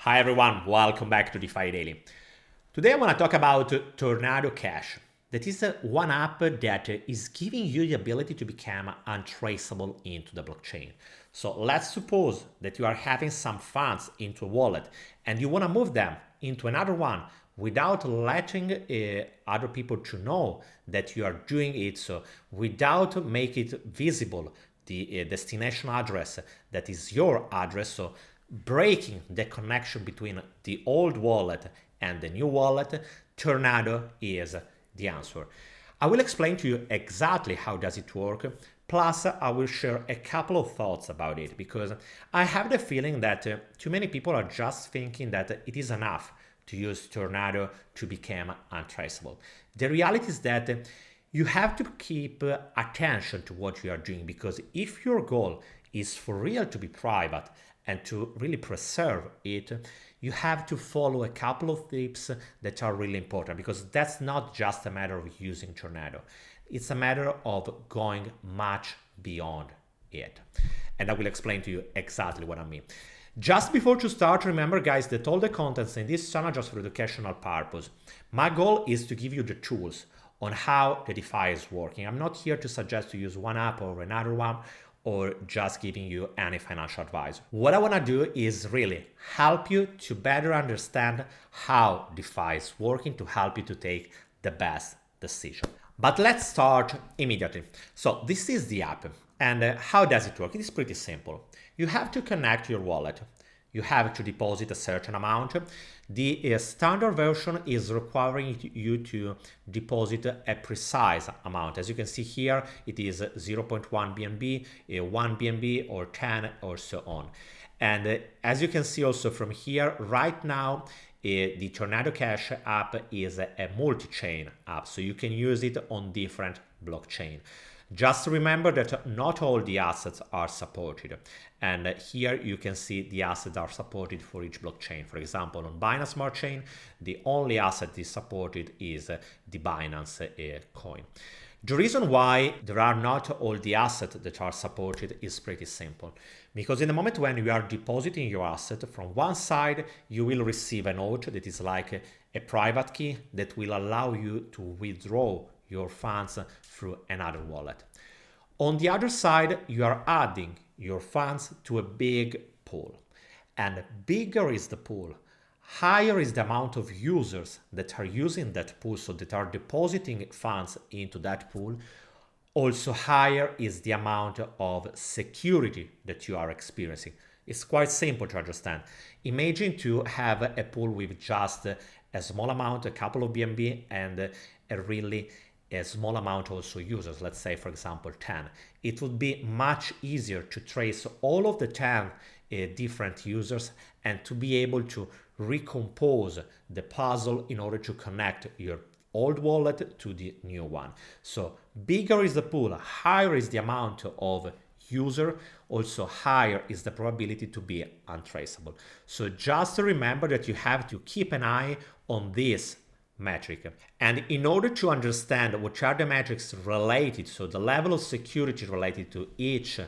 Hi everyone, welcome back to DeFi Daily. Today I want to talk about Tornado Cash. That is one app that is giving you the ability to become untraceable into the blockchain. So let's suppose that you are having some funds into a wallet and you want to move them into another one without letting other people to know that you are doing it, so without making it visible the destination address that is your address, so breaking the connection between the old wallet and the new wallet. Tornado is the answer. I will explain to you exactly how does it work, plus I will share a couple of thoughts about it, because I have the feeling that too many people are just thinking that it is enough to use Tornado to become untraceable. The reality is that you have to keep attention to what you are doing, because if your goal is for real to be private and to really preserve it, you have to follow a couple of tips that are really important, because that's not just a matter of using Tornado. It's a matter of going much beyond it. And I will explain to you exactly what I mean. Just before to start, remember guys that all the contents in this channel are just for educational purpose. My goal is to give you the tools on how the DeFi is working. I'm not here to suggest to use one app or another one, or just giving you any financial advice. What I want to do is really help you to better understand how DeFi is working, to help you to take the best decision. But let's start immediately. So this is the app, and how does it work? It is pretty simple. You have to connect your wallet. You have to deposit a certain amount. The standard version is requiring you to deposit a precise amount. As you can see here, it is 0.1 BNB, 1 BNB, or 10, or so on. And as you can see also from here, right now, the Tornado Cash app is a multi-chain app, so you can use it on different blockchain. Just remember that not all the assets are supported. And here you can see the assets are supported for each blockchain. For example, on Binance Smart Chain, the only asset is supported is the Binance coin. The reason why there are not all the assets that are supported is pretty simple. Because in the moment when you are depositing your asset, from one side, you will receive a note that is like a private key that will allow you to withdraw your funds through another wallet. On the other side, you are adding your funds to a big pool. And bigger is the pool, higher is the amount of users that are using that pool, so that are depositing funds into that pool. Also higher is the amount of security that you are experiencing. It's quite simple to understand. Imagine to have a pool with just a small amount, a couple of BNB, and a small amount also users, let's say for example 10. It would be much easier to trace all of the 10 different users and to be able to recompose the puzzle in order to connect your old wallet to the new one. So bigger is the pool, higher is the amount of user, also higher is the probability to be untraceable. So just remember that you have to keep an eye on this metric. And in order to understand what are the metrics related, so the level of security related to each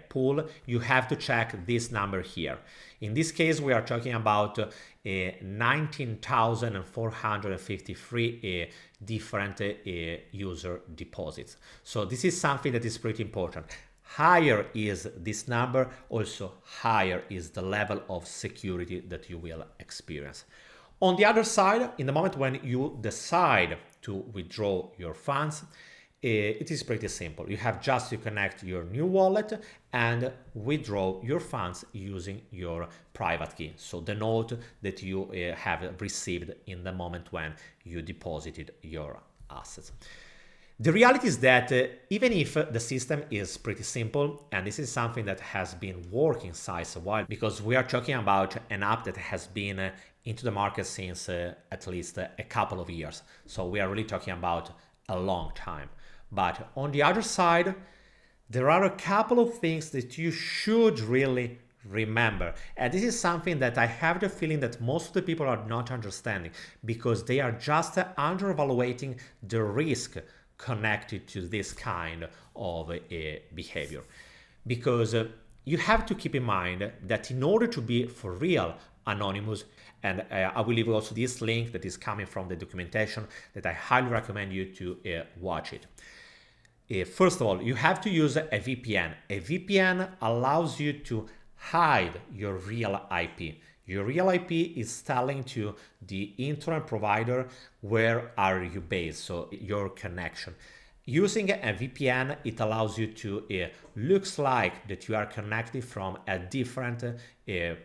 pool, you have to check this number here. In this case, we are talking about 19,453 different user deposits. So this is something that is pretty important. Higher is this number, also higher is the level of security that you will experience. On the other side, in the moment when you decide to withdraw your funds, it is pretty simple. You have just to connect your new wallet and withdraw your funds using your private key. So the note that you have received in the moment when you deposited your assets. The reality is that even if the system is pretty simple, and this is something that has been working since a while, because we are talking about an app that has been into the market since at least a couple of years. So we are really talking about a long time. But on the other side, there are a couple of things that you should really remember. And this is something that I have the feeling that most of the people are not understanding, because they are just under-evaluating the risk connected to this kind of behavior. Because you have to keep in mind that in order to be for real Anonymous. And I will leave also this link that is coming from the documentation that I highly recommend you to watch it. First of all, you have to use a VPN. A VPN allows you to hide your real IP. Your real IP is telling to the internet provider where are you based, so your connection. Using a VPN, it allows you to looks like that you are connected from a different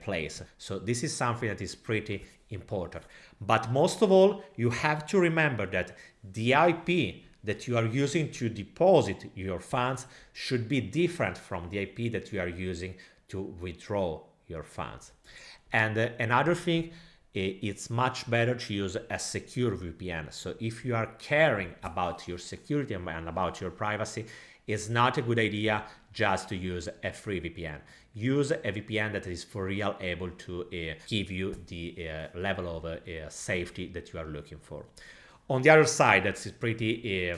place. So this is something that is pretty important. But most of all, you have to remember that the IP that you are using to deposit your funds should be different from the IP that you are using to withdraw your funds. And another thing, it's much better to use a secure VPN. So if you are caring about your security and about your privacy, it's not a good idea just to use a free VPN. Use a VPN that is for real able to give you the level of safety that you are looking for. On the other side, that's pretty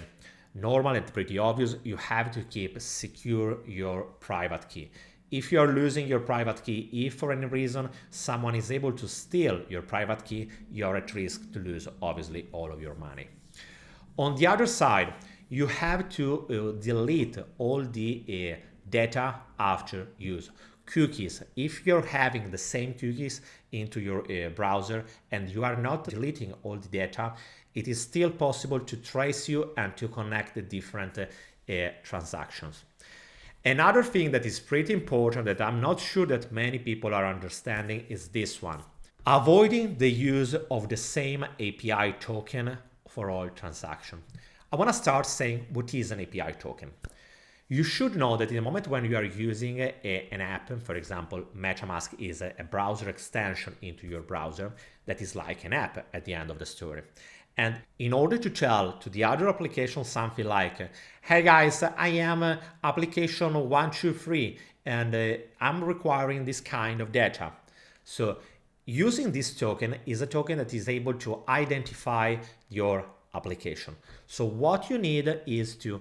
normal and pretty obvious, you have to keep secure your private key. If you are losing your private key, if for any reason someone is able to steal your private key, you're at risk to lose obviously all of your money. On the other side, you have to delete all the data after use. Cookies. If you're having the same cookies into your browser and you are not deleting all the data, it is still possible to trace you and to connect the different transactions. Another thing that is pretty important that I'm not sure that many people are understanding is this one. Avoiding the use of the same API token for all transactions. I want to start saying what is an API token. You should know that in the moment when you are using an app, for example, MetaMask is a browser extension into your browser that is like an app at the end of the story. And in order to tell to the other application something like, hey guys, I am application 123 and I'm requiring this kind of data. So using this token is a token that is able to identify your application. So what you need is to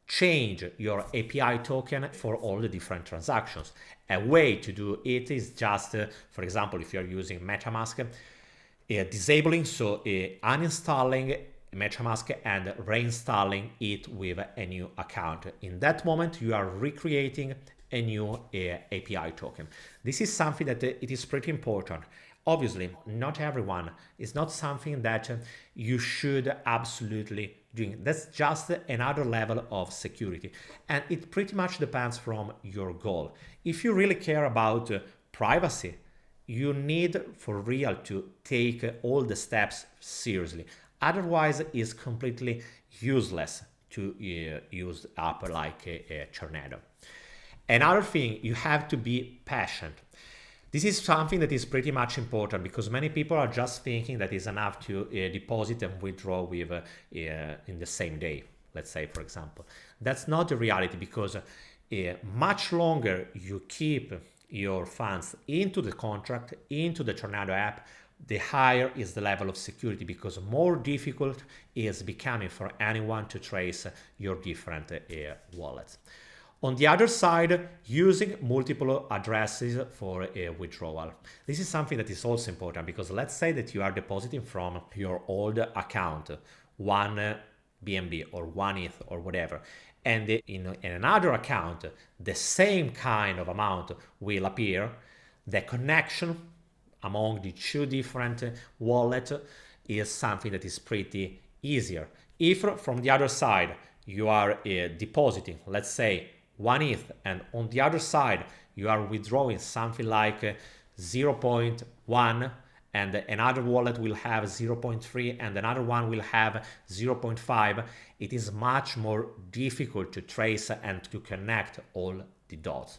change your API token for all the different transactions. A way to do it is just, for example, if you're using MetaMask, disabling, so uninstalling MetaMask and reinstalling it with a new account. In that moment, you are recreating a new API token. This is something that it is pretty important. Obviously, not everyone. It's not something that you should absolutely do. That's just another level of security. And it pretty much depends from your goal. If you really care about privacy, you need for real to take all the steps seriously. Otherwise, it's completely useless to use app like Tornado. Another thing, you have to be patient. This is something that is pretty much important because many people are just thinking that it's enough to deposit and withdraw with in the same day, let's say, for example. That's not the reality because much longer you keep your funds into the contract, into the Tornado app, the higher is the level of security because more difficult is becoming for anyone to trace your different wallets. On the other side, using multiple addresses for a withdrawal. This is something that is also important because let's say that you are depositing from your old account, one BNB or one ETH or whatever, and in another account, the same kind of amount will appear. The connection among the two different wallets is something that is pretty easier. If from the other side you are depositing, let's say, one ETH, and on the other side you are withdrawing something like 0.1, and another wallet will have 0.3 and another one will have 0.5, it is much more difficult to trace and to connect all the dots.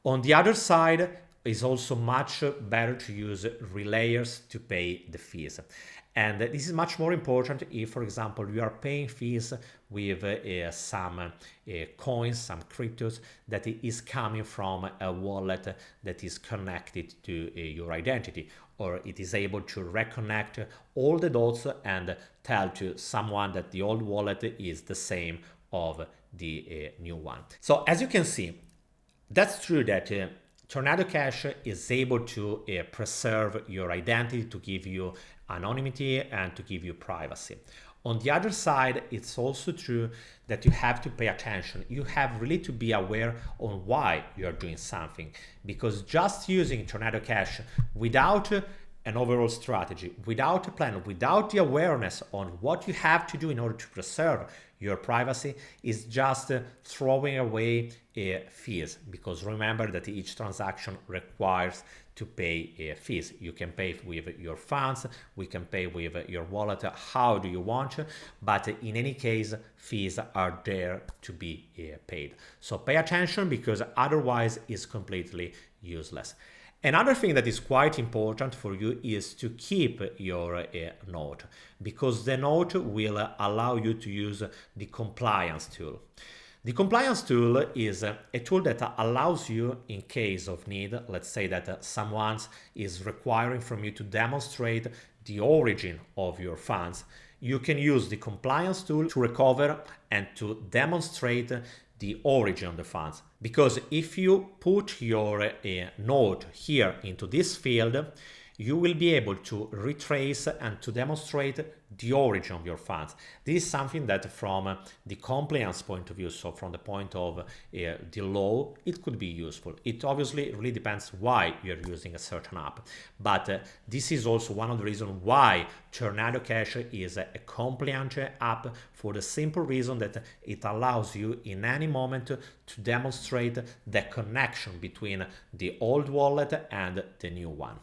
On the other side, it's also much better to use relayers to pay the fees. And this is much more important if, for example, you are paying fees with some coins, some cryptos that is coming from a wallet that is connected to your identity, or it is able to reconnect all the dots and tell to someone that the old wallet is the same of the new one. So as you can see, that's true that Tornado Cash is able to preserve your identity, to give you anonymity and to give you privacy. On the other side, it's also true that you have to pay attention. You have really to be aware on why you're doing something, because just using Tornado Cash without an overall strategy, without a plan, without the awareness on what you have to do in order to preserve your privacy is just throwing away fees, because remember that each transaction requires to pay fees. You can pay with your funds, we can pay with your wallet, how do you want, but in any case, fees are there to be paid. So pay attention, because otherwise it's completely useless. Another thing that is quite important for you is to keep your node, because the node will allow you to use the compliance tool. The compliance tool is a tool that allows you, in case of need, let's say that someone is requiring from you to demonstrate the origin of your funds, you can use the compliance tool to recover and to demonstrate the origin of the funds. Because if you put your node here into this field, you will be able to retrace and to demonstrate the origin of your funds. This is something that from the compliance point of view, so from the point of the law, it could be useful. It obviously really depends why you're using a certain app. But this is also one of the reasons why Tornado Cash is a compliant app, for the simple reason that it allows you in any moment to demonstrate the connection between the old wallet and the new one.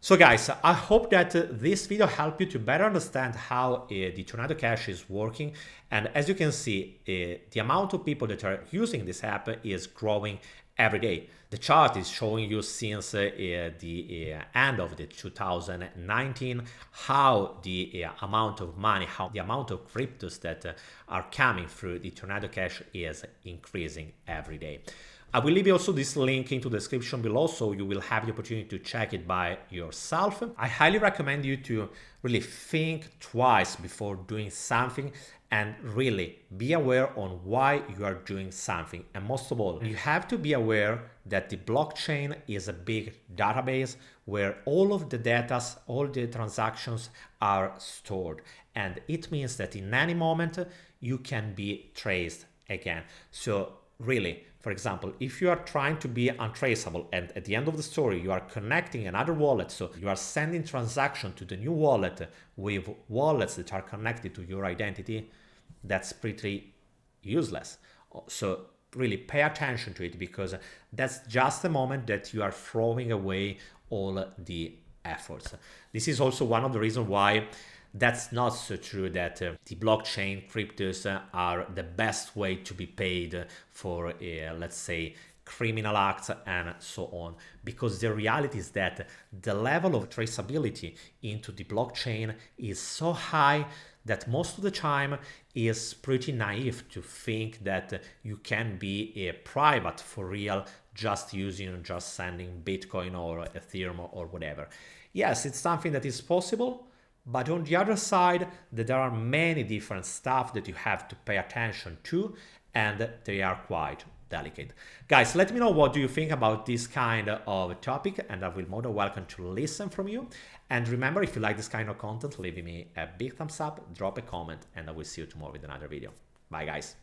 So guys, I hope that this video helped you to better understand how the Tornado Cash is working. And as you can see, the amount of people that are using this app is growing every day. The chart is showing you since the end of the 2019 how the amount of money, how the amount of cryptos that are coming through the Tornado Cash is increasing every day. I will leave you also this link into the description below, so you will have the opportunity to check it by yourself. I highly recommend you to really think twice before doing something and really be aware on why you are doing something. And most of all, you have to be aware that the blockchain is a big database where all of the data, all the transactions are stored. And it means that in any moment you can be traced again. So really, for example, if you are trying to be untraceable and at the end of the story you are connecting another wallet, so you are sending transaction to the new wallet with wallets that are connected to your identity, that's pretty useless. So really pay attention to it, because that's just the moment that you are throwing away all the efforts. This is also one of the reasons why that's not so true that the blockchain cryptos are the best way to be paid for, let's say, criminal acts and so on. Because the reality is that the level of traceability into the blockchain is so high that most of the time is pretty naive to think that you can be private for real just sending Bitcoin or Ethereum or whatever. Yes, it's something that is possible. But on the other side, there are many different stuff that you have to pay attention to, and they are quite delicate. Guys, let me know what do you think about this kind of topic, and I will be more than welcome to listen from you. And remember, if you like this kind of content, leave me a big thumbs up, drop a comment, and I will see you tomorrow with another video. Bye guys.